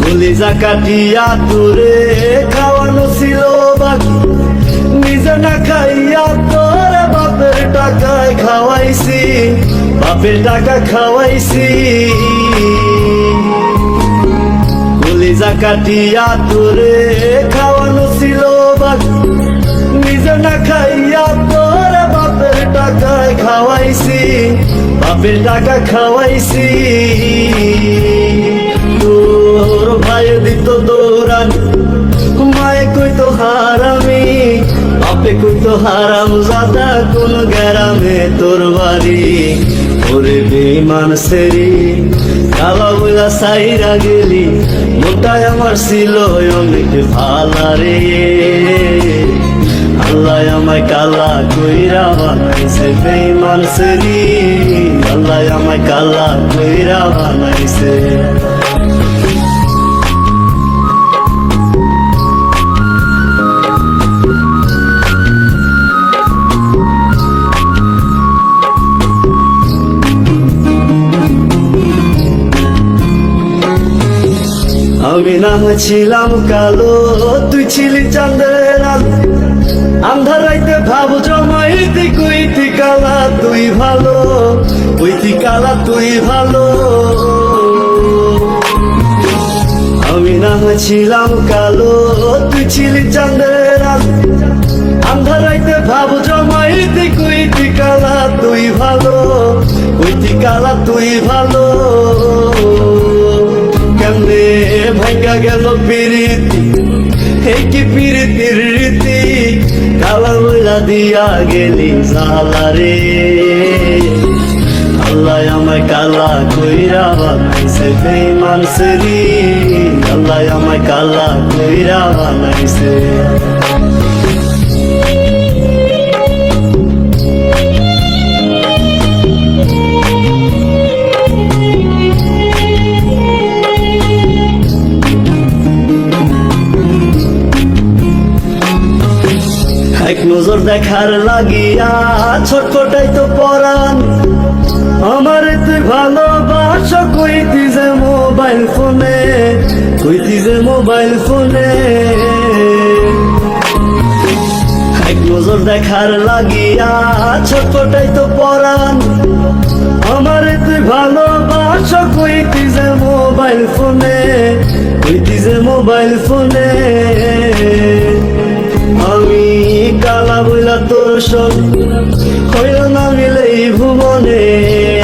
কলিজা কাটিয়া তোরে খাওয়ানো ছিল বাকি, নিজে না খাইয়া তোর বাপের টাকায় খাওয়াইছি, বাপের টাকা খাওয়াইছি। কলিজা কাটিয়া তোরে খাওয়ানো ছিল বাকি, নিজে না খাইয়া তোর বাপের টাকায় খাওয়াইছি, বাপের টাকা খাওয়াইছি। তোর ভাই দিত দৌড়ানি, মায়ে কইতো হারামি, বাপে কইতো হারাম জাদা, কোন গ্রামে তোর বাড়ি। ওরে বেঈমান সেরি কালা বইলা সাইরা গেলি, মোটায় আমার ছিল অনেক ভালা রে। আল্লাহ আমায় কালা কইরা বানাইছে বেঈমান সেরি, আল্লাহ আমায় কালা কইরা বানাইছে। আমি না ছিলাম কালো, তুই ছিলি চাঁদের আলো, আন্ধার রাইতে ভাব জমাইতি, কইতি কালা তুই ভালো, কইতি কালা তুই ভালো। আমি না ছিলাম কালো, তুই ছিলি চাঁদের আলো, আন্ধার রাইতে ভাব জমাইতি, কইতি কালা তুই ভালো, কইতি কালা তুই ভালো। কেমনে ভাঙ্গা গেল পিরিতি, এই কি পিরিতির রীতি, কালা বইলা দিয়া গেলি জালা রে। আল্লাহ আমায় কালা কইরা বানাইছে বেঈমান সেরি, আল্লাহ আমায় কালা কইরা বানাইছে। এক নজর দেখার লাগিয়া ছটফটাই তো পরাণ, আমার তুই ভালোবাসা, কইতি যে মোবাইল ফোনে, কইতি যে মোবাইল ফোনে। এক নজর দেখার লাগিয়া ছটফটাই তো পরাণ, আমার তুই ভালোবাসা, কইতি যে মোবাইল ফোনে, কইতি যে মোবাইল ফোনে। আমি কালা বইলা তোর সঙ্গে হইল না মিলে এই ভুবনে,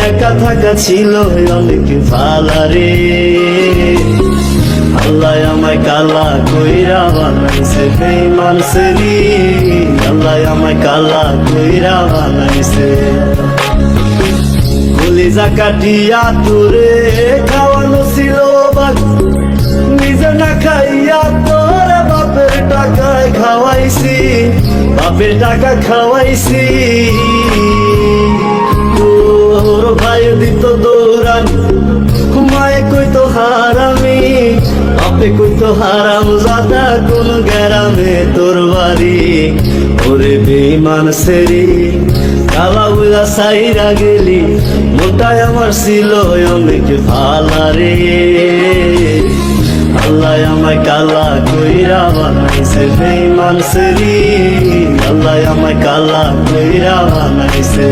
একা থাকা ছিল অনেক ভালা রে। আল্লাহ আমায় কালা কইরা বানাইছে বেঈমান সেরি, আল্লাহ আমায় কালা কইরা বানাইছে। কলিজা কাটিয়া তোরে খাওয়ানো ছিল বাকি, নিজে না খাইয়া তোর বাপের টাকায় খাওয়াইছি, বাপের টাকা খাওয়াইছি। তোর ভাই দিত দৌড়ানি, মায়ে কইতো হারামি, বাপে কইতো হারাম জাদা, কোন গ্রামে তোর বাড়ি। ওরে বেঈমান সেরি কালা বইলা সাইরা গেলি, মোটায় আমার ছিল অনেক ভালা রে। আল্লাহ আমায় কালা কইরা বানাইছে বেঈমান সেরি, আল্লাহ আমায় কালা কইরা বানাইছে।